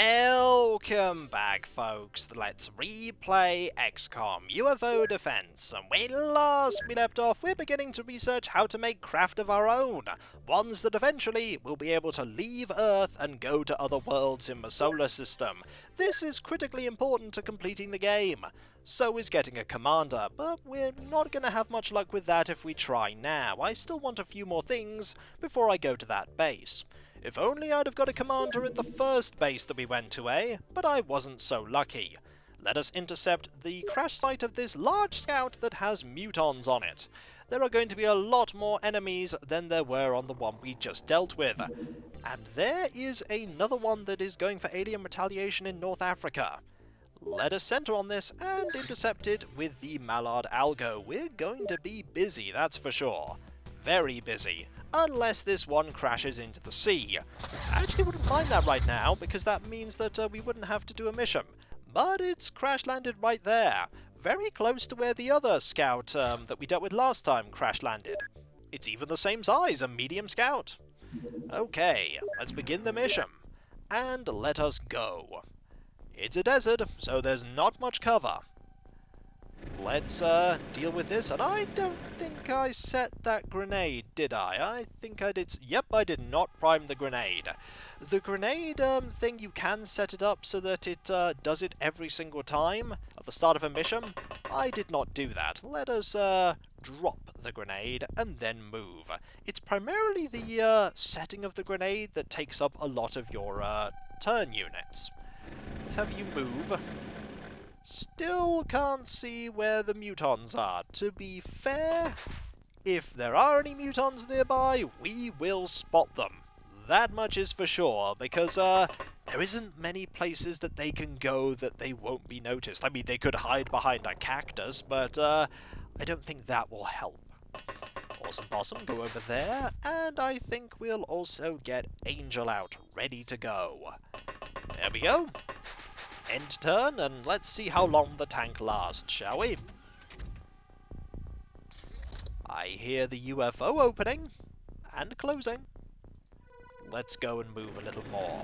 Welcome back, folks. Let's replay XCOM UFO Defense. And when last we left off, we're beginning to research how to make craft of our own. Ones that eventually will be able to leave Earth and go to other worlds in the solar system. This is critically important to completing the game. So is getting a commander, but we're not going to have much luck with that if we try now. I still want a few more things before I go to that base. If only I'd have got a commander at the first base that we went to, eh? But I wasn't so lucky. Let us intercept the crash site of this large scout that has mutons on it. There are going to be a lot more enemies than there were on the one we just dealt with. And there is another one that is going for alien retaliation in North Africa. Let us center on this and intercept it with the Mallard Algo. We're going to be busy, that's for sure. Very busy. Unless this one crashes into the sea. I actually wouldn't mind that right now, because that means that we wouldn't have to do a mission. But it's crash-landed right there. Very close to where the other scout that we dealt with last time crash-landed. It's even the same size, a medium scout. Okay, let's begin the mission. And let us go. It's a desert, so there's not much cover. Let's deal with this, and I don't think I set that grenade, did I? I think I did. Yep, I did not prime the grenade. The grenade thing, you can set it up so that it does it every single time at the start of a mission. I did not do that. Let us drop the grenade and then move. It's primarily the setting of the grenade that takes up a lot of your turn units. Let's have you move. Still can't see where the mutons are. To be fair, if there are any mutons nearby, we will spot them. That much is for sure, because there isn't many places that they can go that they won't be noticed. I mean, they could hide behind a cactus, but I don't think that will help. Awesome Possum, go over there, and I think we'll also get Angel out, ready to go. There we go. End turn, and let's see how long the tank lasts, shall we? I hear the UFO opening and closing. Let's go and move a little more.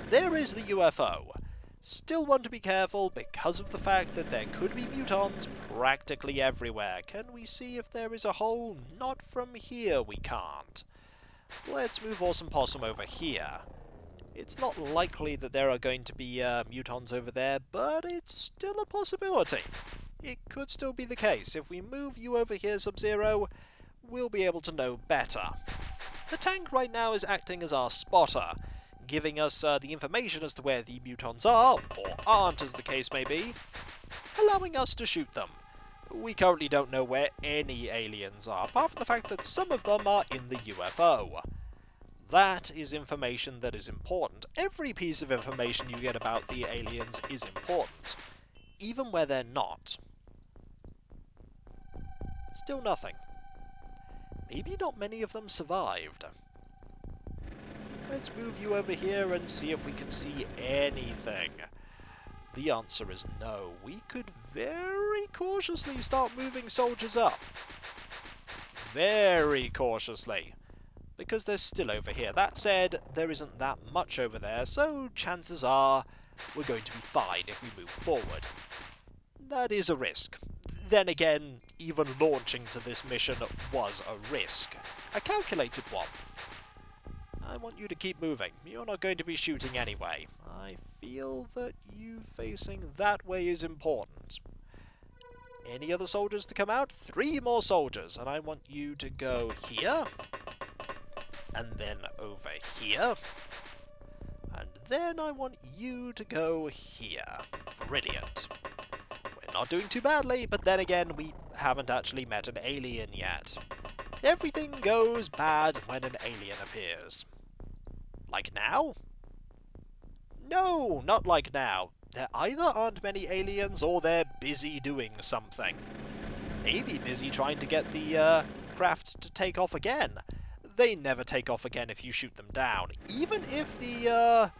There is the UFO. Still want to be careful because of the fact that there could be mutons practically everywhere. Can we see if there is a hole? Not from here, we can't. Let's move Awesome Possum over here. It's not likely that there are going to be mutons over there, but it's still a possibility. It could still be the case. If we move you over here, Sub-Zero, we'll be able to know better. The tank right now is acting as our spotter, giving us the information as to where the mutons are, or aren't as the case may be, allowing us to shoot them. We currently don't know where any aliens are, apart from the fact that some of them are in the UFO. That is information that is important. Every piece of information you get about the aliens is important, even where they're not. Still nothing. Maybe not many of them survived. Let's move you over here and see if we can see anything. The answer is no. We could very cautiously start moving soldiers up. Very cautiously. Because they're still over here. That said, there isn't that much over there, so chances are we're going to be fine if we move forward. That is a risk. Then again, even launching to this mission was a risk. A calculated one. I want you to keep moving. You're not going to be shooting anyway. I feel that you facing that way is important. Any other soldiers to come out? 3 more soldiers, and I want you to go here. And then over here. And then I want you to go here. Brilliant. We're not doing too badly, but then again, we haven't actually met an alien yet. Everything goes bad when an alien appears. Like now? No, not like now. There either aren't many aliens, or they're busy doing something. Maybe busy trying to get the craft to take off again. They never take off again if you shoot them down. Even if the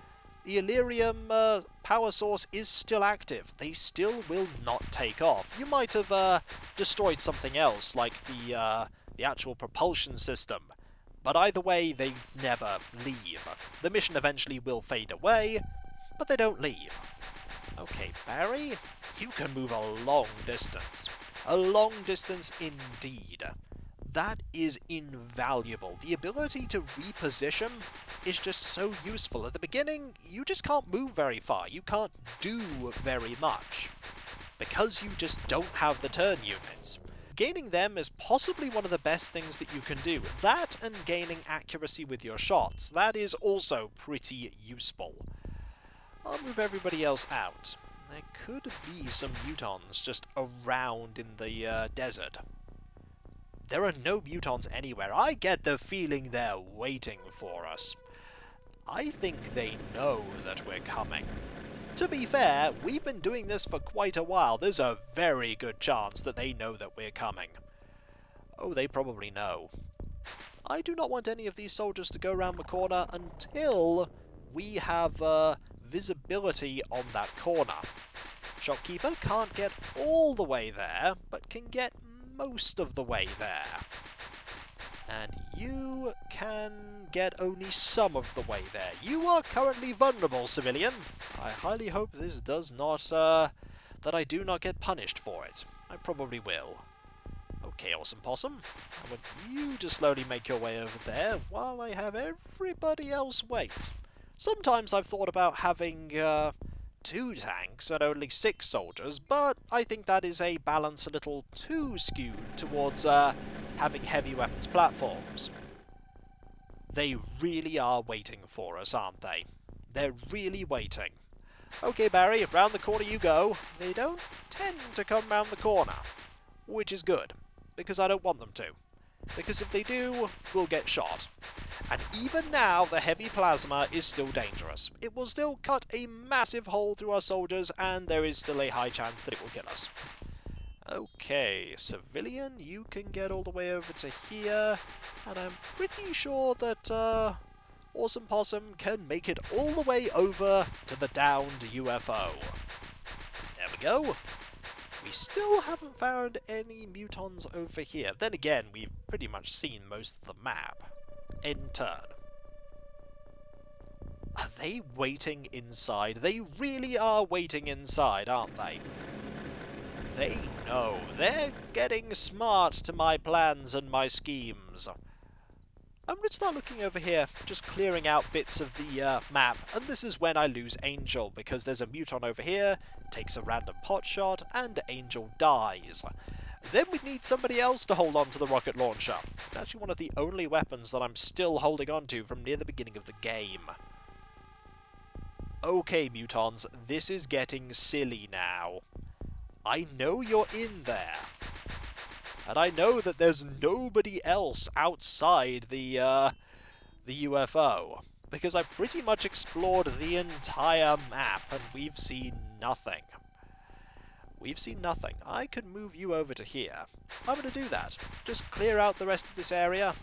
Illyrium power source is still active, they still will not take off. You might have destroyed something else, like the actual propulsion system. But either way, they never leave. The mission eventually will fade away, but they don't leave. Okay, Barry, you can move a long distance. A long distance indeed. That is invaluable. The ability to reposition is just so useful. At the beginning, you just can't move very far. You can't do very much, because you just don't have the turn units. Gaining them is possibly one of the best things that you can do. That and gaining accuracy with your shots. That is also pretty useful. I'll move everybody else out. There could be some mutons just around in the desert. There are no mutons anywhere. I get the feeling they're waiting for us. I think they know that we're coming. To be fair, we've been doing this for quite a while. There's a very good chance that they know that we're coming. Oh, they probably know. I do not want any of these soldiers to go around the corner until we have visibility on that corner. Shopkeeper can't get all the way there, but can get most of the way there. And you can get only some of the way there. You are currently vulnerable, civilian. I highly hope this does not, that I do not get punished for it. I probably will. Okay, Awesome Possum. I want you to slowly make your way over there while I have everybody else wait. Sometimes I've thought about having, 2 tanks and only 6 soldiers, but I think that is a balance a little too skewed towards, having heavy weapons platforms. They really are waiting for us, aren't they? They're really waiting. Okay, Barry, round the corner you go. They don't tend to come round the corner, which is good, because I don't want them to. Because if they do, we'll get shot. And even now, the heavy plasma is still dangerous. It will still cut a massive hole through our soldiers, and there is still a high chance that it will kill us. Okay, civilian, you can get all the way over to here, and I'm pretty sure that Awesome Possum can make it all the way over to the downed UFO. There we go. We still haven't found any mutons over here. Then again, we've pretty much seen most of the map. End turn. Are they waiting inside? They really are waiting inside, aren't they? They know. They're getting smart to my plans and my schemes. I'm going to start looking over here, just clearing out bits of the map, and this is when I lose Angel, because there's a muton over here, takes a random pot shot, and Angel dies. Then we need somebody else to hold on to the rocket launcher. It's actually one of the only weapons that I'm still holding on to from near the beginning of the game. Okay, mutons, this is getting silly now. I know you're in there. And I know that there's nobody else outside the UFO, because I've pretty much explored the entire map, and we've seen nothing. We've seen nothing. I could move you over to here. I'm going to do that. Just clear out the rest of this area.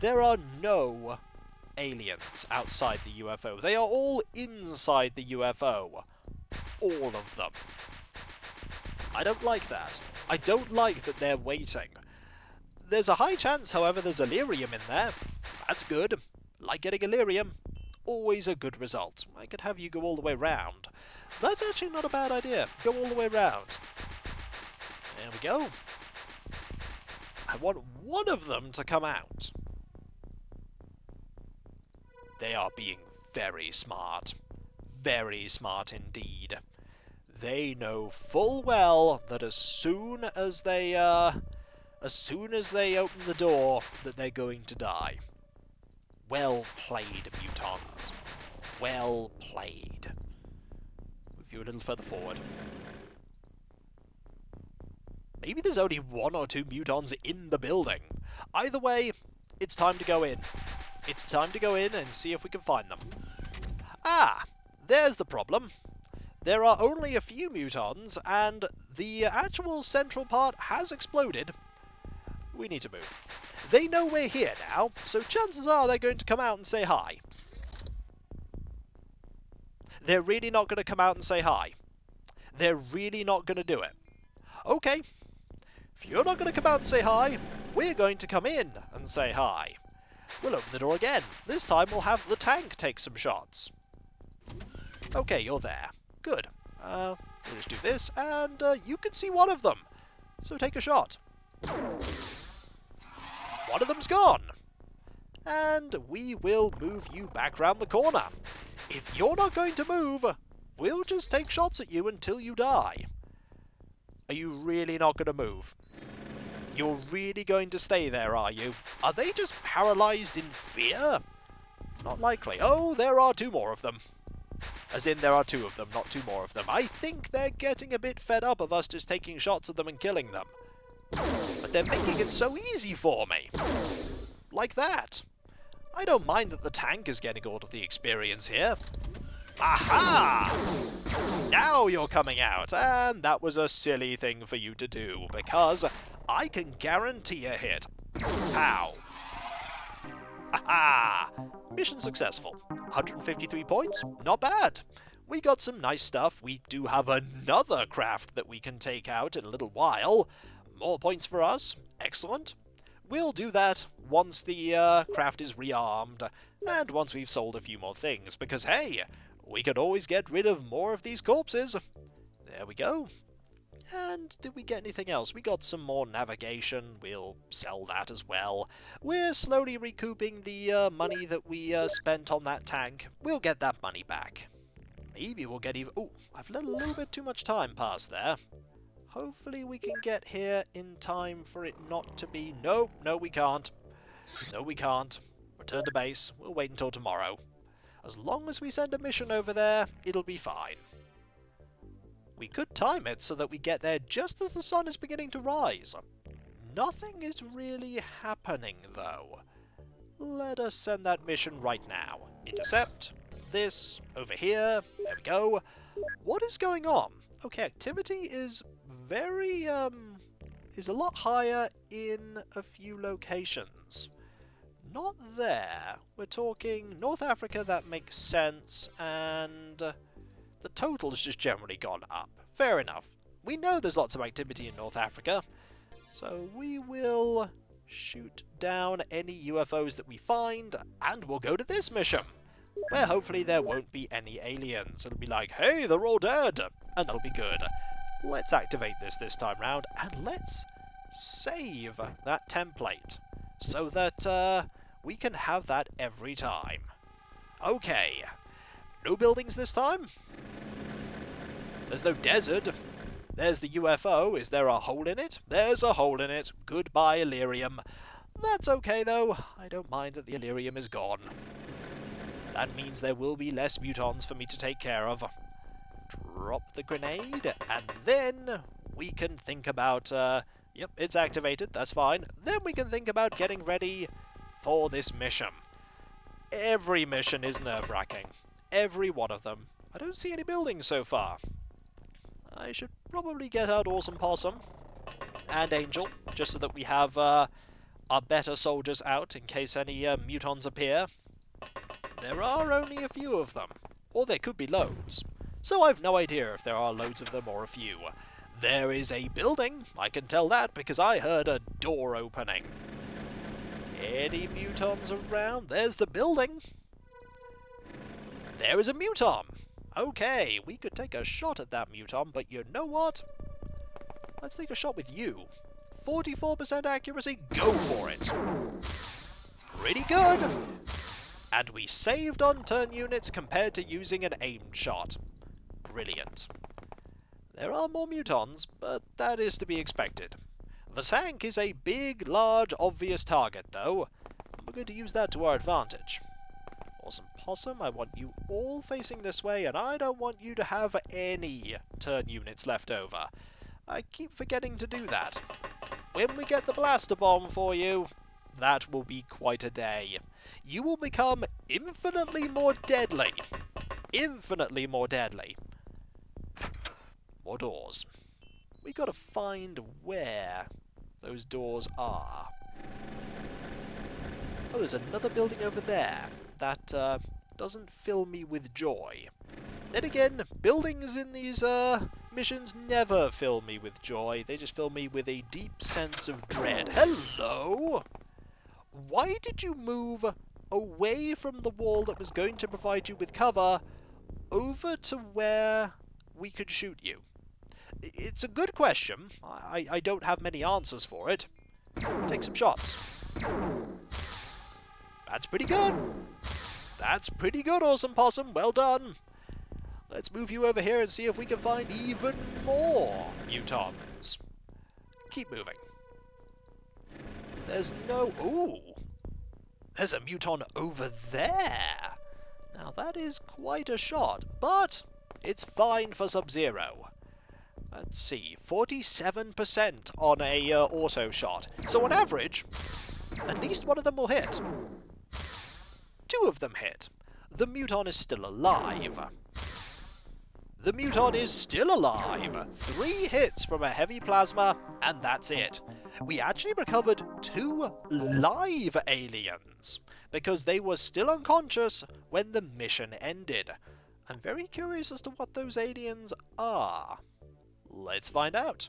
There are no aliens outside the UFO. They are all inside the UFO. All of them. I don't like that. I don't like that they're waiting. There's a high chance, however, there's Illyrium in there. That's good. Like getting Illyrium. Always a good result. I could have you go all the way round. That's actually not a bad idea. Go all the way round. There we go. I want one of them to come out. They are being very smart. Very smart indeed. They know full well that as soon as they open the door, that they're going to die. Well played, mutons. Well played. Move you a little further forward. Maybe there's only 1 or 2 mutons in the building. Either way, it's time to go in. It's time to go in and see if we can find them. Ah, there's the problem. There are only a few mutons, and the actual central part has exploded. We need to move. They know we're here now, so chances are they're going to come out and say hi. They're really not going to come out and say hi. They're really not going to do it. Okay, if you're not going to come out and say hi, we're going to come in and say hi. We'll open the door again. This time we'll have the tank take some shots. Okay, you're there. Good. We'll just do this, and you can see one of them. So take a shot. One of them's gone. And we will move you back round the corner. If you're not going to move, we'll just take shots at you until you die. Are you really not going to move? You're really going to stay there, are you? Are they just paralysed in fear? Not likely. Oh, there are two more of them. As in, there are two of them, not two more of them. I think they're getting a bit fed up of us just taking shots at them and killing them. But they're making it so easy for me. Like that. I don't mind that the tank is getting all of the experience here. Aha! Now you're coming out, and that was a silly thing for you to do, because I can guarantee a hit. Pow! Aha! Mission successful. 153 points, not bad. We got some nice stuff. We do have another craft that we can take out in a little while. More points for us. Excellent. We'll do that once the craft is rearmed, and once we've sold a few more things, because hey, we could always get rid of more of these corpses. There we go. And did we get anything else? We got some more navigation. We'll sell that as well. We're slowly recouping the money that we spent on that tank. We'll get that money back. Maybe we'll get even... Oh, I've let a little bit too much time pass there. Hopefully we can get here in time for it not to be... No, we can't. No, we can't. Return to base. We'll wait until tomorrow. As long as we send a mission over there, it'll be fine. We could time it so that we get there just as the sun is beginning to rise. Nothing is really happening, though. Let us send that mission right now. Intercept. This. Over here. There we go. What is going on? Okay, activity is very, is a lot higher in a few locations. Not there. We're talking North Africa, that makes sense, and the total has just generally gone up. Fair enough. We know there's lots of activity in North Africa, so we will shoot down any UFOs that we find, and we'll go to this mission, where hopefully there won't be any aliens. It'll be like, hey, they're all dead, and that'll be good. Let's activate this time round, and let's save that template, so that we can have that every time. Okay, no buildings this time. There's no desert. There's the UFO. Is there a hole in it? There's a hole in it. Goodbye, Illyrium. That's okay, though. I don't mind that the Illyrium is gone. That means there will be less mutons for me to take care of. Drop the grenade, and then we can think about... yep, it's activated. That's fine. Then we can think about getting ready for this mission. Every mission is nerve-wracking. Every one of them. I don't see any buildings so far. I should probably get out Awesome Possum and Angel, just so that we have our better soldiers out in case any mutons appear. There are only a few of them, or there could be loads, so I've no idea if there are loads of them or a few. There is a building, I can tell that because I heard a door opening. Any mutons around? There's the building. There is a muton. Okay, we could take a shot at that muton, but you know what? Let's take a shot with you. 44% accuracy, go for it. Pretty good. And we saved on turn units compared to using an aimed shot. Brilliant. There are more mutons, but that is to be expected. The tank is a big, large, obvious target, though. We're going to use that to our advantage. Awesome Possum, I want you all facing this way, and I don't want you to have any turn units left over. I keep forgetting to do that. When we get the blaster bomb for you, that will be quite a day. You will become infinitely more deadly. Infinitely more deadly. More doors. We gotta find where those doors are. Oh, there's another building over there. That doesn't fill me with joy. Then again, buildings in these missions never fill me with joy. They just fill me with a deep sense of dread. Hello? Why did you move away from the wall that was going to provide you with cover over to where we could shoot you? It's a good question. I don't have many answers for it. Take some shots. That's pretty good. That's pretty good, Awesome Possum. Well done. Let's move you over here and see if we can find even more mutons. Keep moving. There's no... Ooh! There's a muton over there! Now that is quite a shot, but it's fine for Sub-Zero. Let's see, 47% on a auto shot. So on average, at least one of them will hit. 2 of them hit. The muton is still alive. The muton is still alive! 3 hits from a heavy plasma, and that's it. We actually recovered 2 live aliens, because they were still unconscious when the mission ended. I'm very curious as to what those aliens are. Let's find out.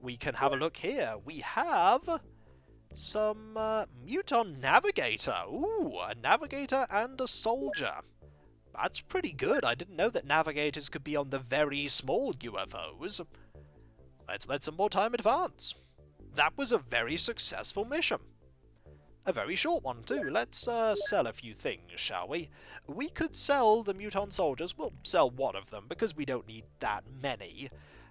We can have a look here. We have some muton navigator. Ooh, a navigator and a soldier. That's pretty good. I didn't know that navigators could be on the very small UFOs. Let's let some more time advance. That was a very successful mission. A very short one too. Let's sell a few things, shall we? We could sell the muton soldiers. We'll sell one of them because we don't need that many.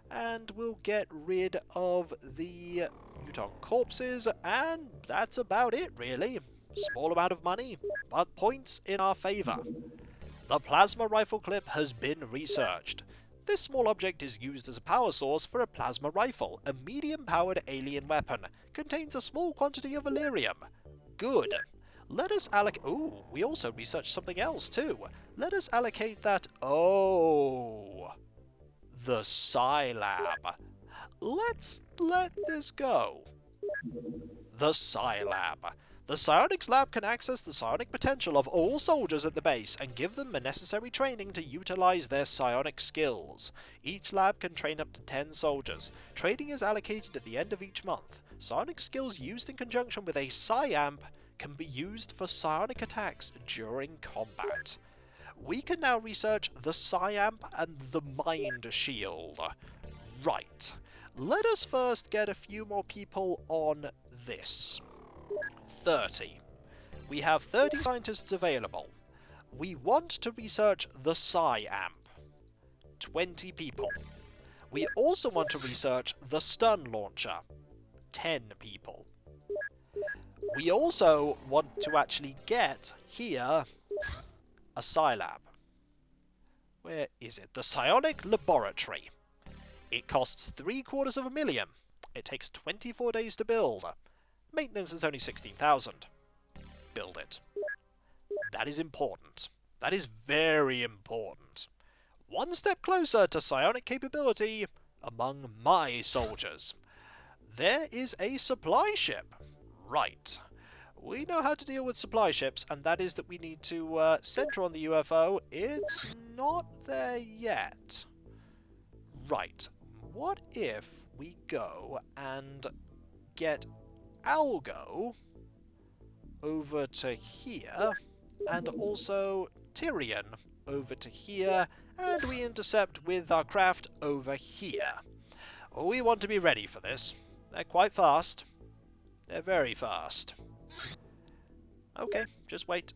And we'll get rid of the muton corpses, and that's about it really. Small amount of money, but points in our favour. The plasma rifle clip has been researched. This small object is used as a power source for a plasma rifle, a medium-powered alien weapon. Contains a small quantity of Valyrium. Good. Let us allocate... Ooh, we also researched something else too. Let us allocate that... Oh... The Psi Lab. Let's let this go. The Psi Lab. The Psionics Lab can access the psionic potential of all soldiers at the base and give them the necessary training to utilize their psionic skills. Each lab can train up to 10 soldiers. Training is allocated at the end of each month. Psionic skills used in conjunction with a Psi-Amp can be used for psionic attacks during combat. We can now research the Psi-Amp and the Mind Shield. Right. Let us first get a few more people on this. 30. We have 30 scientists available. We want to research the Psi-Amp. 20 people. We also want to research the Stun Launcher. 10 people. We also want to actually get here a Psi Lab. Where is it? The Psionic Laboratory. It costs $750,000. It takes 24 days to build. Maintenance is only 16,000. Build it. That is important. That is very important. One step closer to psionic capability among my soldiers. There is a supply ship. Right. We know how to deal with supply ships, and that is that we need to center on the UFO. It's not there yet. Right. What if we go and get Algo over to here, and also Tyrion over to here, and we intercept with our craft over here. We want to be ready for this. They're quite fast. They're very fast. Okay, just wait.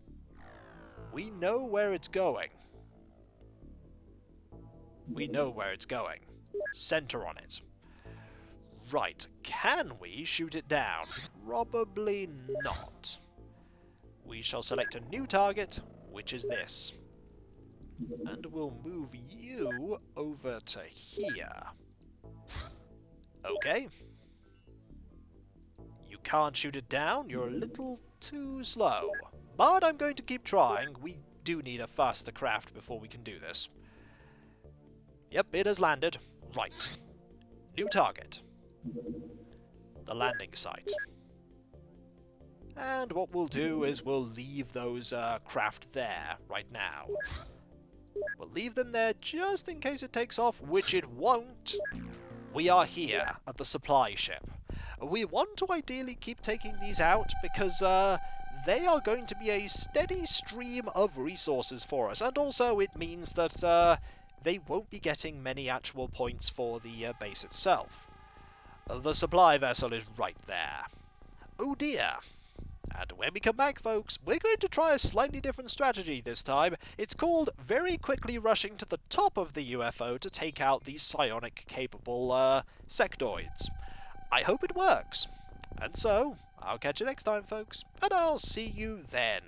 We know where it's going. We know where it's going. Center on it. Right, can we shoot it down? Probably not. We shall select a new target, which is this. And we'll move you over to here. Okay. You can't shoot it down, you're a little too slow. But I'm going to keep trying. We do need a faster craft before we can do this. Yep, it has landed. Right. New target. The landing site. And what we'll do is we'll leave those craft there right now. We'll leave them there just in case it takes off, which it won't. We are here at the supply ship. We want to ideally keep taking these out because they are going to be a steady stream of resources for us, and also it means that they won't be getting many actual points for the base itself. The supply vessel is right there. Oh dear. And when we come back, folks, we're going to try a slightly different strategy this time. It's called very quickly rushing to the top of the UFO to take out these psionic-capable sectoids. I hope it works. And so, I'll catch you next time, folks, and I'll see you then.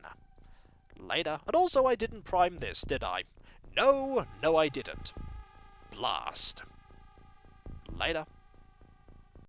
Later. And also, I didn't prime this, did I? No, I didn't. Blast. Later.